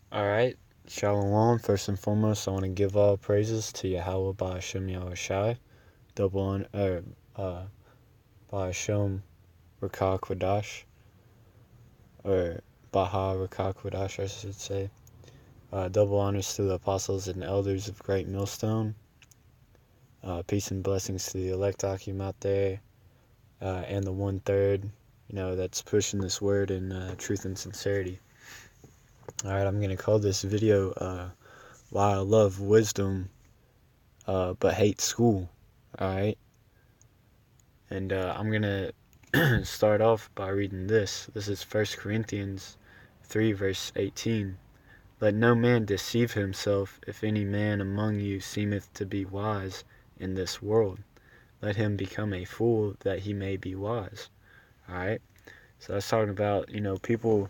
Alright, Shalom. First and foremost, I want to give all praises to Yahweh Ba'ashem Yahushai, double on, Ba'ashem Rakah Kwadash, or Baha Rakah Kwadash, I should say. Double honors to the apostles and elders of Great Millstone. Peace and blessings to the elect Akim out there, and the 1/3, that's pushing this word in truth and sincerity. Alright, I'm going to call this video, Why I Love Wisdom but hate school. Alright, and I'm gonna start off by reading this. This is 1 Corinthians 3 verse 18. Let no man deceive himself. If any man among you seemeth to be wise in this world, let him become a fool that he may be wise. Alright, so that's talking about, people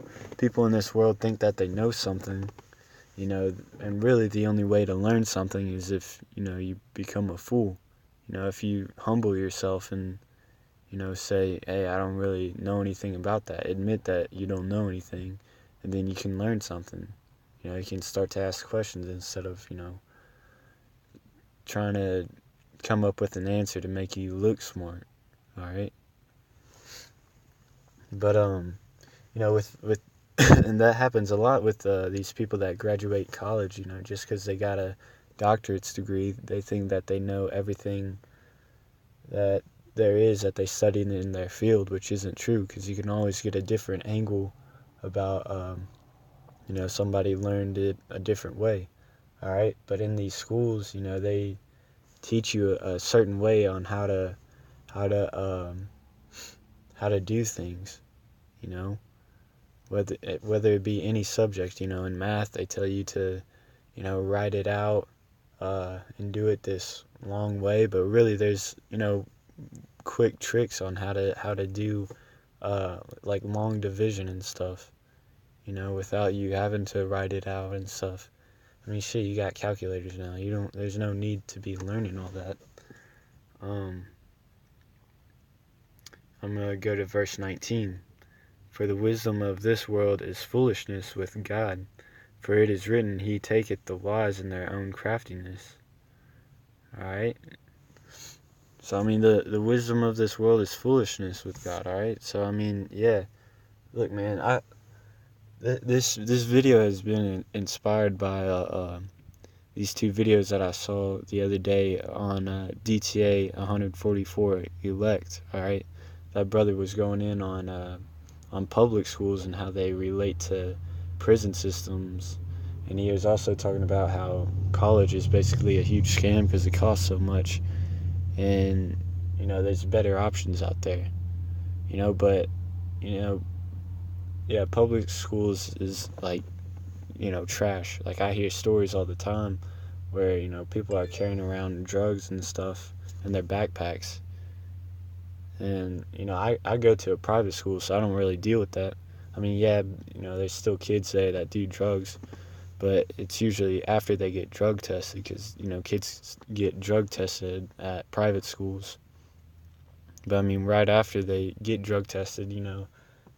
in this world think that they know something, and really the only way to learn something is if, you become a fool. If you humble yourself and, say, hey, I don't really know anything about that. Admit that you don't know anything, and then you can learn something. You can start to ask questions instead of, trying to come up with an answer to make you look smart. Alright? But, with and that happens a lot with these people that graduate college, just because they got a doctorate's degree, they think that they know everything that there is that they studied in their field, which isn't true, because you can always get a different angle about, somebody learned it a different way. Alright, but in these schools, they teach you a certain way on how to how to um, how to do things, whether it be any subject. In math they tell you to, write it out and do it this long way, but really there's, quick tricks on how to do like long division and stuff, without you having to write it out and stuff. I mean, shit, you got calculators now. There's no need to be learning all that. I'm going to go to verse 19. For the wisdom of this world is foolishness with God. For it is written, He taketh the wise in their own craftiness. Alright? So, I mean, the wisdom of this world is foolishness with God, alright? So, I mean, yeah. Look, man, this video has been inspired by these two videos that I saw the other day on DTA 144 Elect, alright? That brother was going in on public schools and how they relate to prison systems, and he was also talking about how college is basically a huge scam because it costs so much, and there's better options out there, but yeah, public schools is like, trash. Like, I hear stories all the time where, people are carrying around drugs and stuff in their backpacks. And, I go to a private school, so I don't really deal with that. I mean, yeah, there's still kids there that do drugs, but it's usually after they get drug tested, because, kids get drug tested at private schools. But, I mean, right after they get drug tested,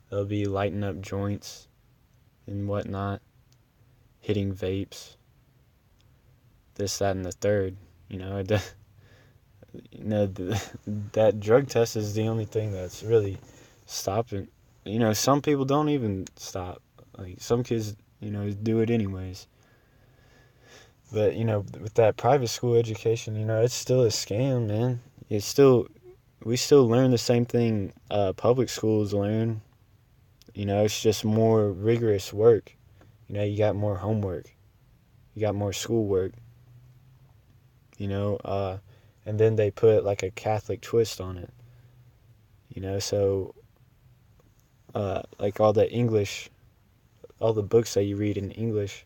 they'll be lighting up joints and whatnot, hitting vapes, this, that, and the third. That drug test is the only thing that's really stopping. Some people don't even stop. Like, some kids, do it anyways. But, with that private school education, it's still a scam, man. We still learn the same thing public schools learn. It's just more rigorous work. You got more homework. You got more schoolwork. And then they put like a Catholic twist on it. So like all the books that you read in English,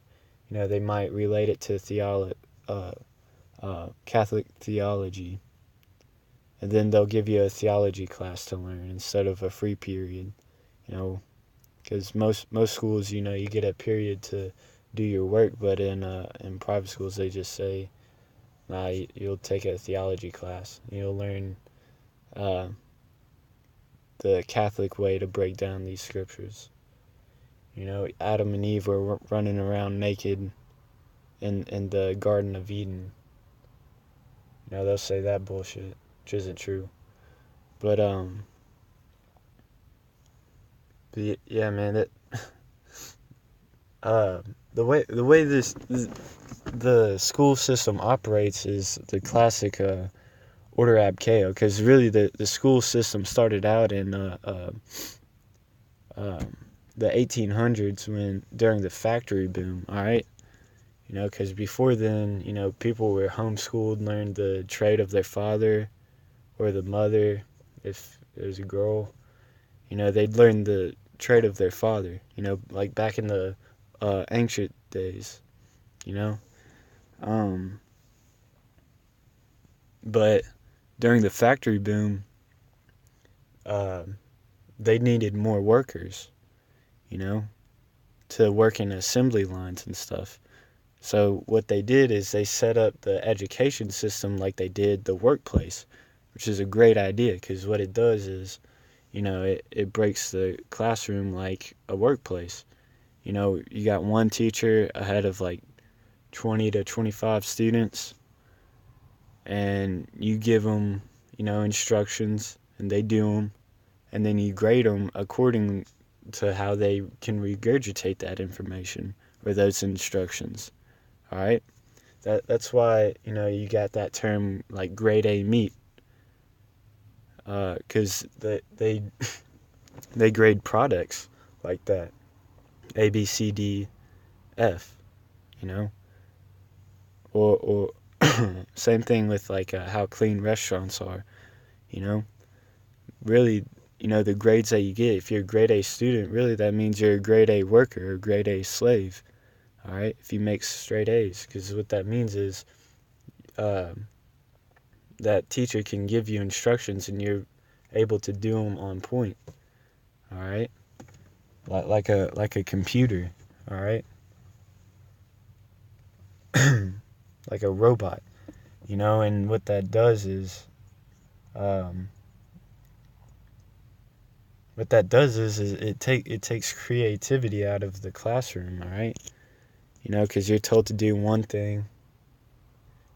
they might relate it to Catholic theology, and then they'll give you a theology class to learn instead of a free period. Because most schools, you get a period to do your work, but in private schools they just say, nah, you'll take a theology class. You'll learn the Catholic way to break down these scriptures. Adam and Eve were running around naked in the Garden of Eden. They'll say that bullshit, which isn't true. But yeah, man, the way the school system operates is the classic order ab chaos, because really the school system started out in the 1800s during the factory boom. All right, because before then, people were homeschooled, learned the trade of their father or the mother. If it was a girl, they'd learn the trade of their father. Like back in the ancient days. You know, um, but during the factory boom, uh, they needed more workers. You know, to work in assembly lines and stuff. So what they did is they set up the education system like they did the workplace, which is a great idea, because what it does is, it breaks the classroom like a workplace. You got one teacher ahead of like 20 to 25 students, and you give them, instructions, and they do them, and then you grade them according to how they can regurgitate that information or those instructions. All right? That's why, you got that term like grade A meat, because they grade products like that, A, B, C, D, F, you know, or same thing with like how clean restaurants are, you know. Really, the grades that you get, if you're a grade A student, really that means you're a grade A worker or grade A slave. All right, if you make straight A's, because what that means is uh, that teacher can give you instructions and you're able to do them on point. All right, like a computer. All right, like a robot. And what that does is, um, is it takes creativity out of the classroom. All right, because you're told to do one thing,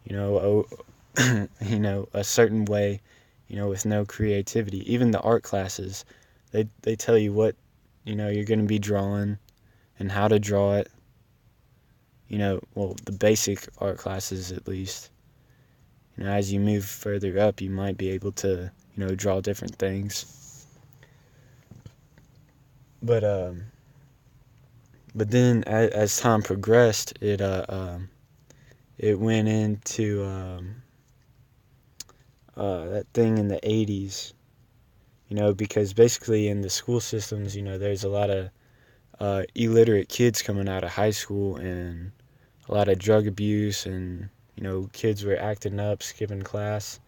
a certain way, with no creativity. Even the art classes, they tell you what, you're going to be drawing and how to draw it. Well, the basic art classes at least. As you move further up, you might be able to, draw different things. But then as time progressed, it went into that thing in the 80s, because basically in the school systems, there's a lot of illiterate kids coming out of high school, and a lot of drug abuse, and kids were acting up, skipping class.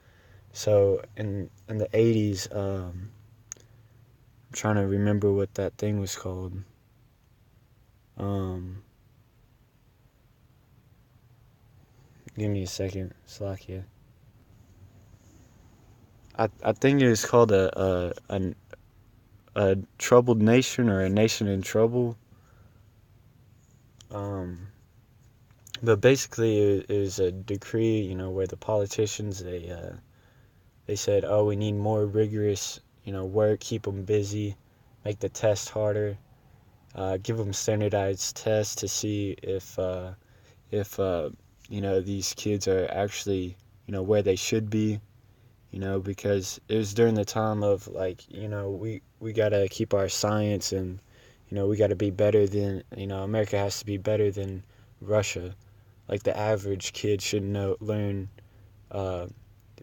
So in the 80s, I'm trying to remember what that thing was called. Give me a second, Slakia. I think it was called a troubled nation, or a nation in trouble. But basically it was a decree, where the politicians, they said, oh, we need more rigorous, work, keep them busy, make the test harder, give them standardized tests to see if these kids are actually, where they should be, because it was during the time of like, we gotta keep our science, and we gotta be better than, America has to be better than Russia. Like the average kid uh,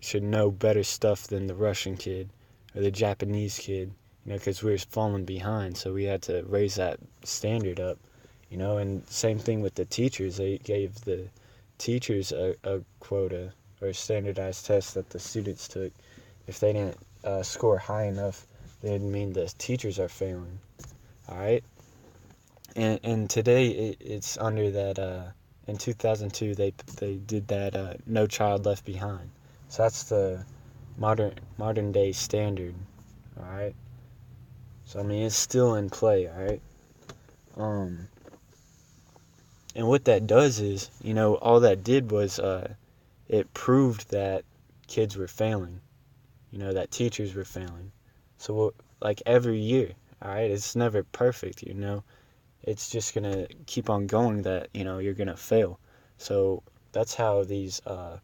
should know better stuff than the Russian kid or the Japanese kid, because we were falling behind, so we had to raise that standard up, and same thing with the teachers. They gave the teachers a quota or a standardized test that the students took. If they didn't score high enough, it'd mean the teachers are failing. All right, and today it's under that. In 2002, they did that No Child Left Behind. So that's the modern day standard. All right. So I mean, it's still in play. All right. Um, and what that does is, all that did was it proved that kids were failing, that teachers were failing. So, like every year, all right, it's never perfect, it's just going to keep on going that, you're going to fail. So, that's how these uh,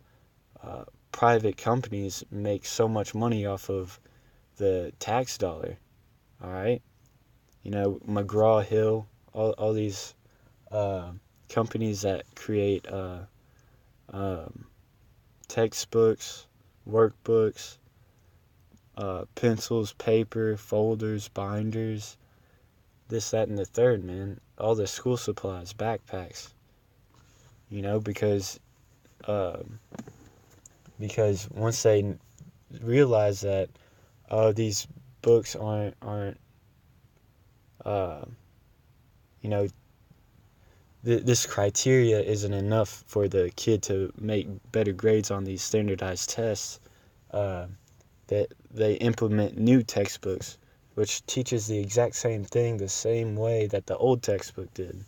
private companies make so much money off of the tax dollar, all right? McGraw-Hill, all these uh, companies that create um, textbooks, workbooks, pencils, paper, folders, binders, this, that, and the third, man. All the school supplies, backpacks, because um, once they realize that, these books aren't uh, you know this criteria isn't enough for the kid to make better grades on these standardized tests, uh, that they implement new textbooks, which teaches the exact same thing the same way that the old textbook did.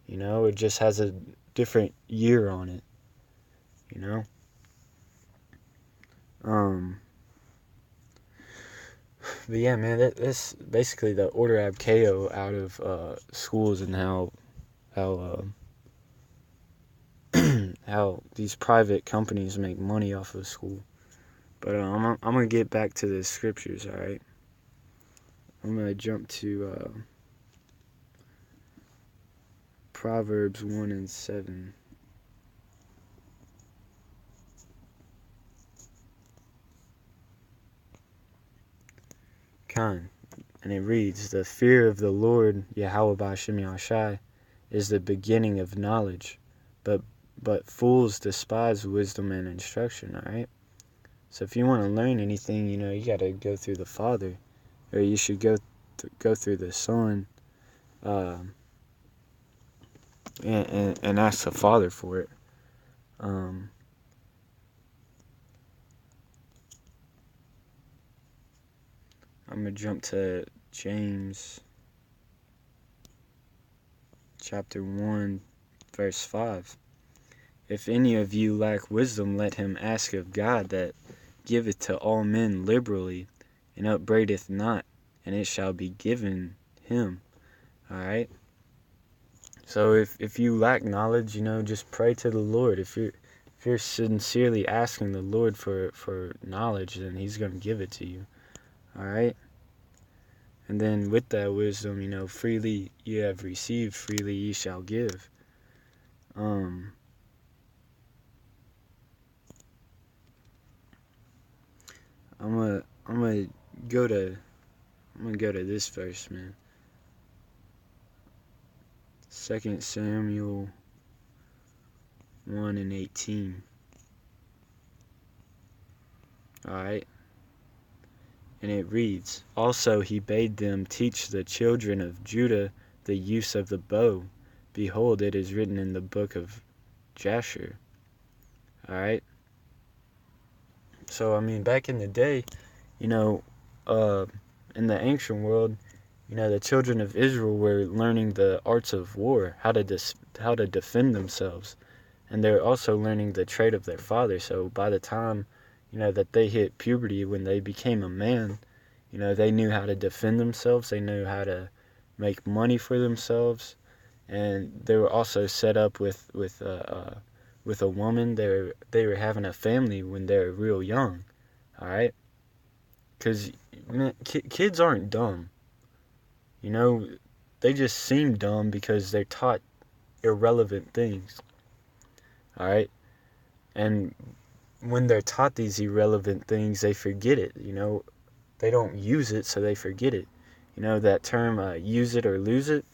It just has a different year on it. You know. Um. But yeah, man, that's basically the order ab chao out of schools, and how how these private companies make money off of school. But I'm gonna get back to the scriptures. All right, I'm gonna jump to Proverbs 1:7. Khan, and it reads, "The fear of the Lord, Yahweh B'Hashem Yahshai, is the beginning of knowledge, but fools despise wisdom and instruction." All right. So if you want to learn anything, you got to go through the Father, or you should go through the Son, um, and ask the Father for it. Um, I'm gonna jump to James chapter 1, verse 5. "If any of you lack wisdom, let him ask of God, that giveth to all men liberally, and upbraideth not, and it shall be given him." All right. So if you lack knowledge, just pray to the Lord. If you're sincerely asking the Lord for knowledge, then He's gonna give it to you. All right. And then with that wisdom, freely you have received, freely ye shall give. Um, I'm gonna I'm gonna go to I'm gonna go to this verse, man. 2 Samuel 1:18. All right. And it reads, "Also he bade them teach the children of Judah the use of the bow. Behold, it is written in the book of Jasher." All right. So back in the day, you know, uh, in the ancient world, the children of Israel were learning the arts of war, how to defend themselves, and they're also learning the trade of their father. So by the time, that they hit puberty, when they became a man, they knew how to defend themselves. They knew how to make money for themselves, and they were also set up with a woman. They were having a family when they were real young. All right, because kids aren't dumb. They just seem dumb because they're taught irrelevant things. All right, and when they're taught these irrelevant things, they forget it. They don't use it, so they forget it. That term, use it or lose it.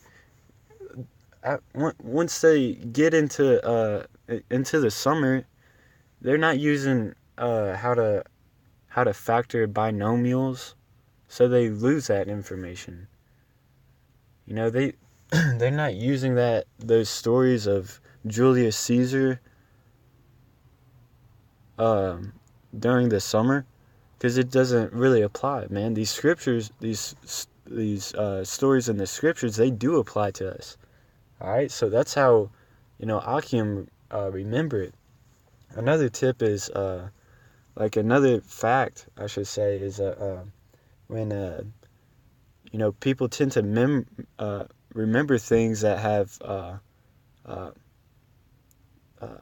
Once they get into the summer, they're not using how to factor binomials, so they lose that information. They they're not using those stories of Julius Caesar during the summer, because it doesn't really apply, man. These scriptures, these stories in the scriptures, they do apply to us. All right, so that's how, I can remember it. Another tip is, like another fact, I should say, is when people tend to remember things that have uh,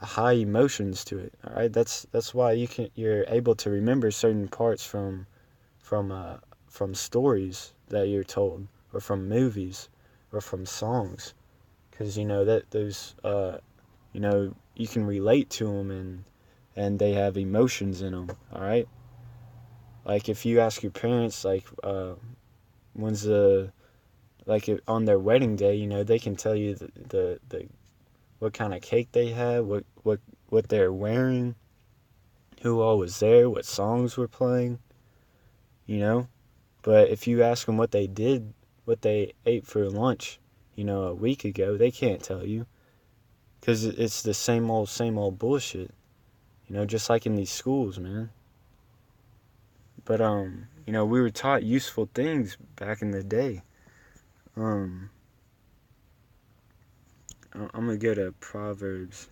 high emotions to it. All right, that's why you're able to remember certain parts from uh, from stories that you're told, or from movies, or from songs, because that those you can relate to them, and they have emotions in them. All right, like if you ask your parents, like when's the like on their wedding day, they can tell you the what kind of cake they had, what they're wearing, who all was there, what songs were playing, you know. But if you ask them what they did, what they ate for lunch, a week ago, they can't tell you, because it's the same old bullshit, just like in these schools, man. But we were taught useful things back in the day. Um, I'm gonna go to Proverbs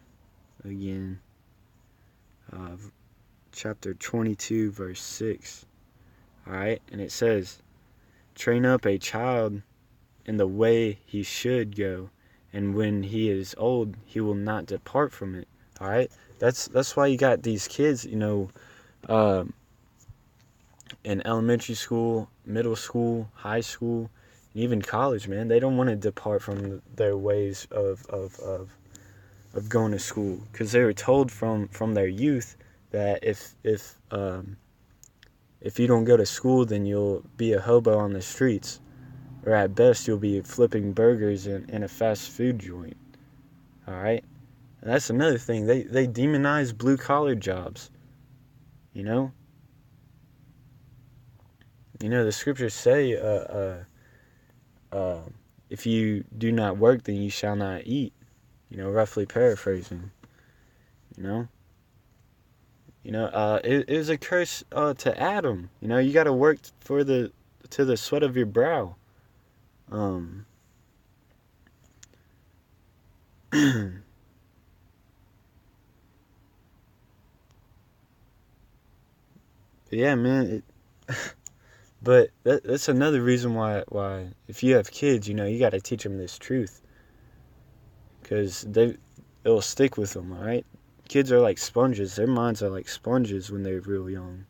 again, uh, chapter 22, verse 6. All right, and it says, "Train up a child in the way he should go, and when he is old, he will not depart from it." All right, that's why you got these kids, um, in elementary school, middle school, high school, and even college. Man, they don't want to depart from their ways of going to school, because they were told from their youth that if you don't go to school, then you'll be a hobo on the streets, or at best you'll be flipping burgers in a fast food joint. All right, and that's another thing. They demonize blue collar jobs. You know, the scriptures say, uh, if you do not work, then you shall not eat. Roughly paraphrasing. You know, it is a curse to Adam. You got to work to the sweat of your brow. Um, yeah, man. But that's another reason why if you have kids, you got to teach them this truth, because it'll stick with them. All right, kids are like sponges. Their minds are like sponges when they're real young.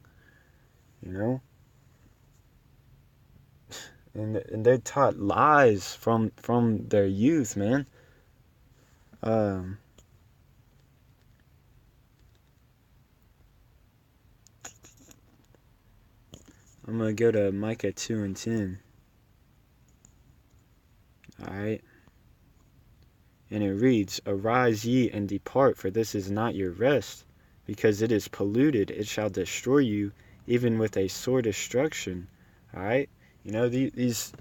You know, and they're taught lies from their youth, man. Um, I'm gonna go to Micah 2:10. All right. And it reads, "Arise ye and depart, for this is not your rest, because it is polluted. It shall destroy you, even with a sore destruction." All right, these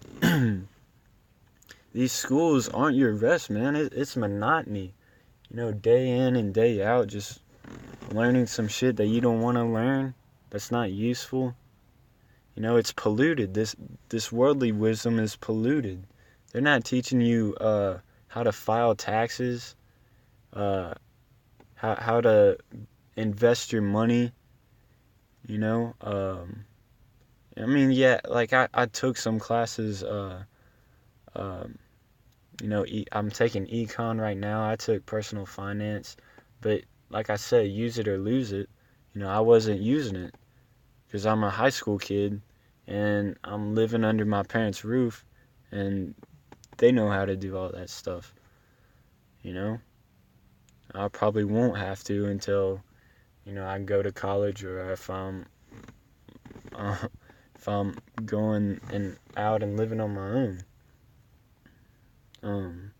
these schools aren't your rest, man. It's monotony. Day in and day out, just learning some shit that you don't want to learn. That's not useful. It's polluted. This worldly wisdom is polluted. They're not teaching you how to file taxes, uh, how to invest your money. You know, I mean, yeah, like I took some classes. Um, I'm taking econ right now. I took personal finance, but like I said, use it or lose it. I wasn't using it because I'm a high school kid and I'm living under my parents' roof, and they know how to do all that stuff. You know, I probably won't have to until I go to college, or uh, if I'm going and out and living on my own. Um,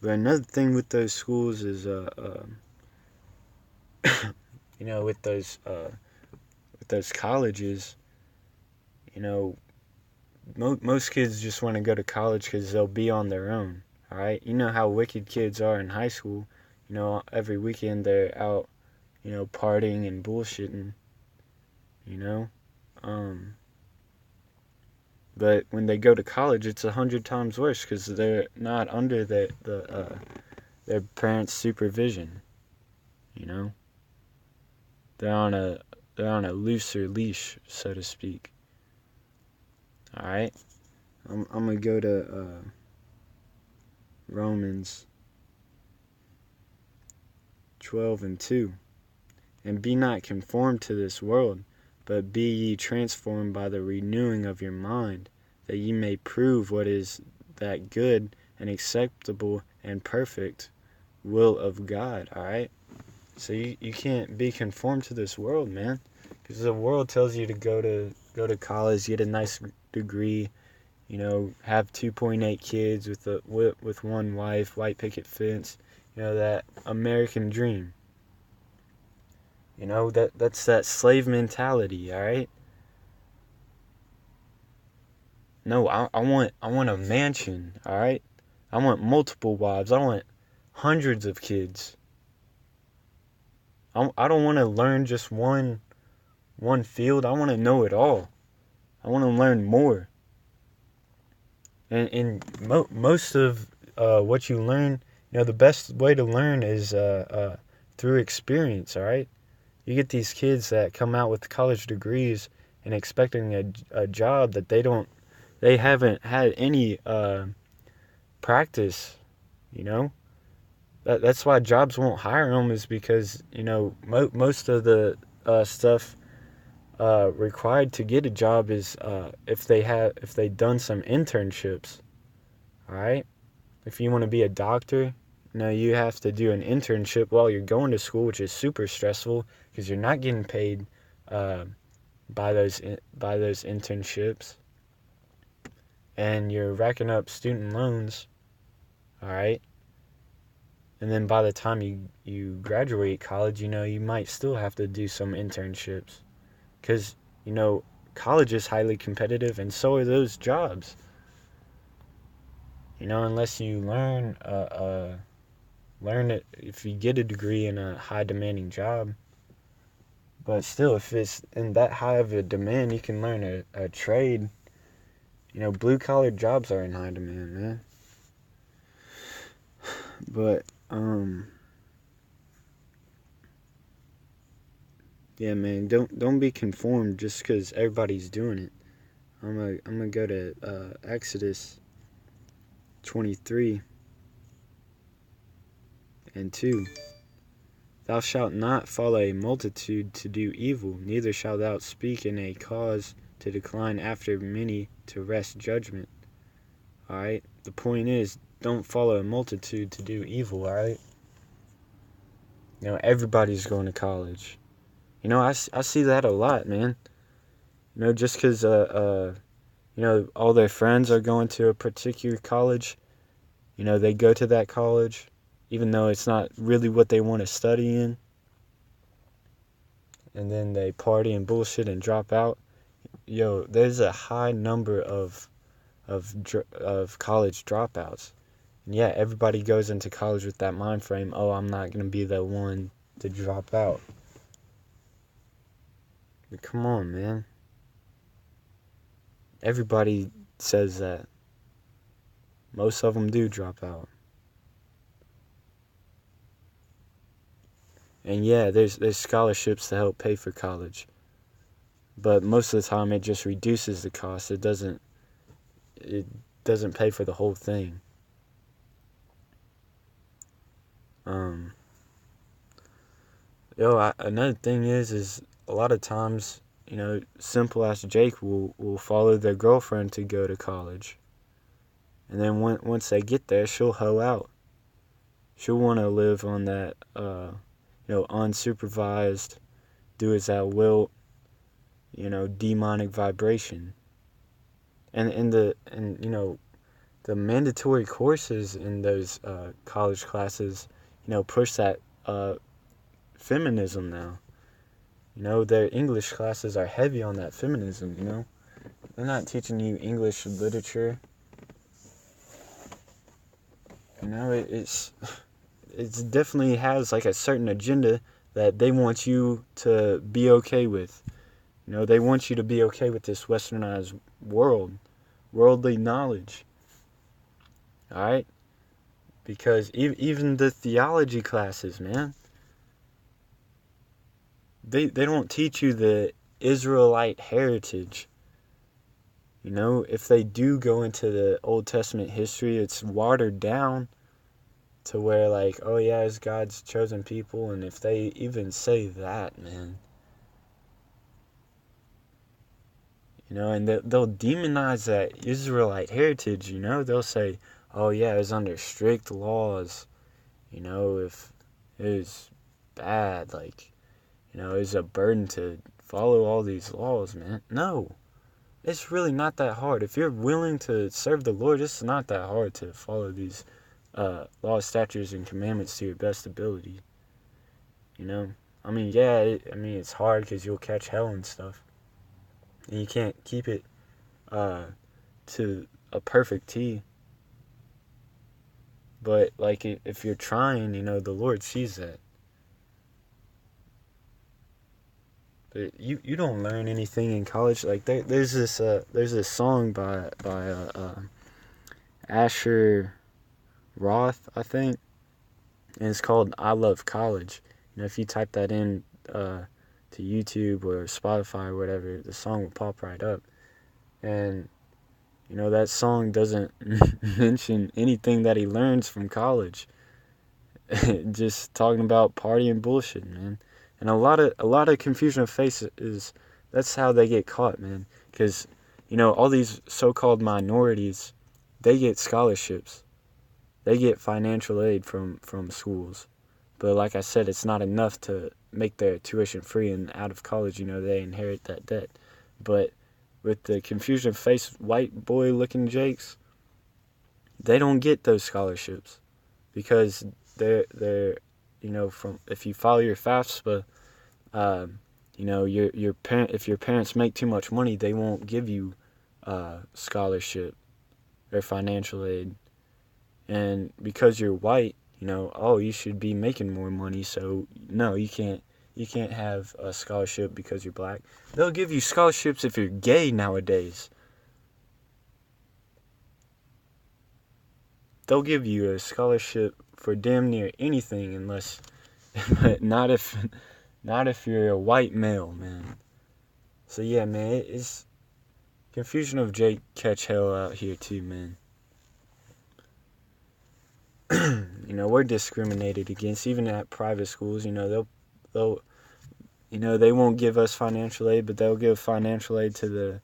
but another thing with those schools is, with those colleges, you know, most kids just want to go to college because they'll be on their own. All right, you know how wicked kids are in high school. Every weekend they're out, partying and bullshitting. You know, um, But when they go to college, it's 100 times worse because they're not under their parents' supervision. You know, they're on a they're on a looser leash, so to speak. All right, I'm gonna go to Romans 12:2. And be not conformed to this world, but be ye transformed by the renewing of your mind, that ye may prove what is that good and acceptable and perfect will of God. All right. So you can't be conformed to this world, man, because the world tells you to go to college, get a nice degree, have 2.8 kids with one wife, white picket fence, that American dream. That's that slave mentality, all right? No, I want a mansion, all right? I want multiple wives. I want hundreds of kids. I don't want to learn just one field. I want to know it all. I want to learn more. And most of what you learn, the best way to learn is through experience, all right? You get these kids that come out with college degrees and expecting a job that they haven't had any practice, you know? That's why jobs won't hire them, is because, most of the stuff required to get a job is if they've done some internships, all right? If you want to be a doctor, you have to do an internship while you're going to school, which is super stressful because you're not getting paid by those internships, and you're racking up student loans, all right? And then by the time you graduate college, you might still have to do some internships because, college is highly competitive and so are those jobs. Unless you learn it, if you get a degree in a high demanding job. But still, if it's in that high of a demand, you can learn a trade. Blue collar jobs are in high demand, man. But yeah, man, don't be conformed just because everybody's doing it. I'm gonna go to Exodus 23:2. Thou shalt not follow a multitude to do evil, neither shalt thou speak in a cause to decline after many to wrest judgment. Alright? The point is, don't follow a multitude to do evil, alright? Everybody's going to college. I see that a lot, man. Just because, all their friends are going to a particular college, they go to that college, even though it's not really what they want to study in. And then they party and bullshit and drop out. There's a high number of college dropouts. And yeah, everybody goes into college with that mind frame, oh, I'm not going to be the one to drop out. But come on, man. Everybody says that. Most of them do drop out. And yeah, there's scholarships to help pay for college. But most of the time it just reduces the cost. It doesn't pay for the whole thing. Another thing is a lot of times, simple as Jake will follow their girlfriend to go to college. And then once they get there, she'll hoe out. She'll want to live on that, unsupervised, do as thou wilt, demonic vibration. And the mandatory courses in those college classes, push that feminism now. Their English classes are heavy on that feminism, They're not teaching you English literature. It definitely has like a certain agenda that they want you to be okay with. They want you to be okay with this westernized world. worldly knowledge. Alright? Because even the theology classes, man, they don't teach you the Israelite heritage. You know, if they do go into the Old Testament history, it's watered down to where, like, oh yeah, it's God's chosen people. And if they even say that, man, you know, and they'll demonize that Israelite heritage, you know, they'll say, oh yeah, it's under strict laws, you know, if it was bad, like, you know, it's a burden to follow all these laws, man. No, it's really not that hard. If you're willing to serve the Lord, it's not that hard to follow these laws, statutes, and commandments to your best ability. You know, I mean, yeah, it's hard because you'll catch hell and stuff, and you can't keep it to a perfect T. But like, if you're trying, you know, the Lord sees that. But you don't learn anything in college. Like there's this song by Asher Roth, I think, and it's called "I Love College." You know, if you type that in to YouTube or Spotify or whatever, the song will pop right up. And you know, that song doesn't mention anything that he learns from college. Just talking about partying bullshit, man. And a lot of confusion of faith is that's how they get caught, man. Because you know, all these so-called minorities, they get scholarships, they get financial aid from schools, but like I said, it's not enough to make their tuition free, and out of college, you know, they inherit that debt. But with the confusion of faith white boy looking jakes, they don't get those scholarships because they're you know, from if you follow your FAFSA, you know, your parent, if your parents make too much money, they won't give you scholarship or financial aid. And because you're white, you know, oh, you should be making more money, so no, you can't have a scholarship because you're black. They'll give you scholarships if you're gay nowadays. They'll give you a scholarship for damn near anything, unless but not if you're a white male, man. So yeah, man, it's confusion of Jake catch hell out here too, man. You know, we're discriminated against even at private schools. You know, they'll you know, they won't give us financial aid, but they'll give financial aid to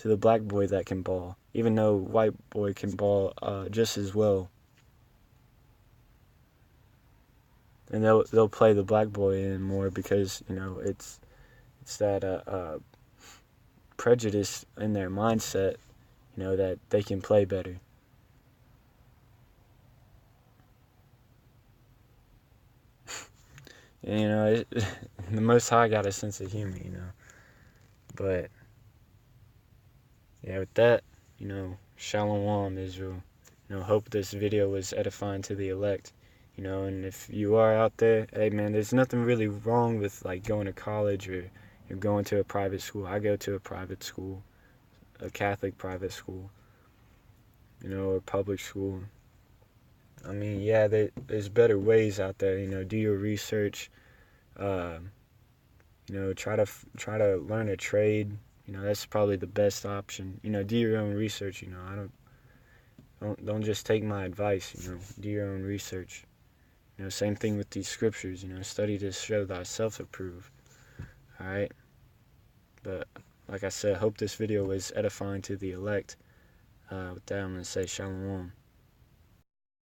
the black boy that can ball, even though white boy can ball just as well. And they'll play the black boy in more because, you know, it's that prejudice in their mindset, you know, that they can play better. And, you know, the Most High got a sense of humor, you know. But yeah, with that, you know, Shalom, Israel. You know, hope this video was edifying to the elect. You know, and if you are out there, hey man, there's nothing really wrong with like going to college or you're going to a private school. I go to a private school, a Catholic private school, you know, or public school. I mean, yeah, there's better ways out there. You know, do your research. You know, try to learn a trade. You know, that's probably the best option. You know, do your own research. You know, don't just take my advice. You know, do your own research. You know, same thing with these scriptures. You know, study to show thyself approved. All right. But like I said, hope this video was edifying to the elect. With that, I'm gonna say shalom.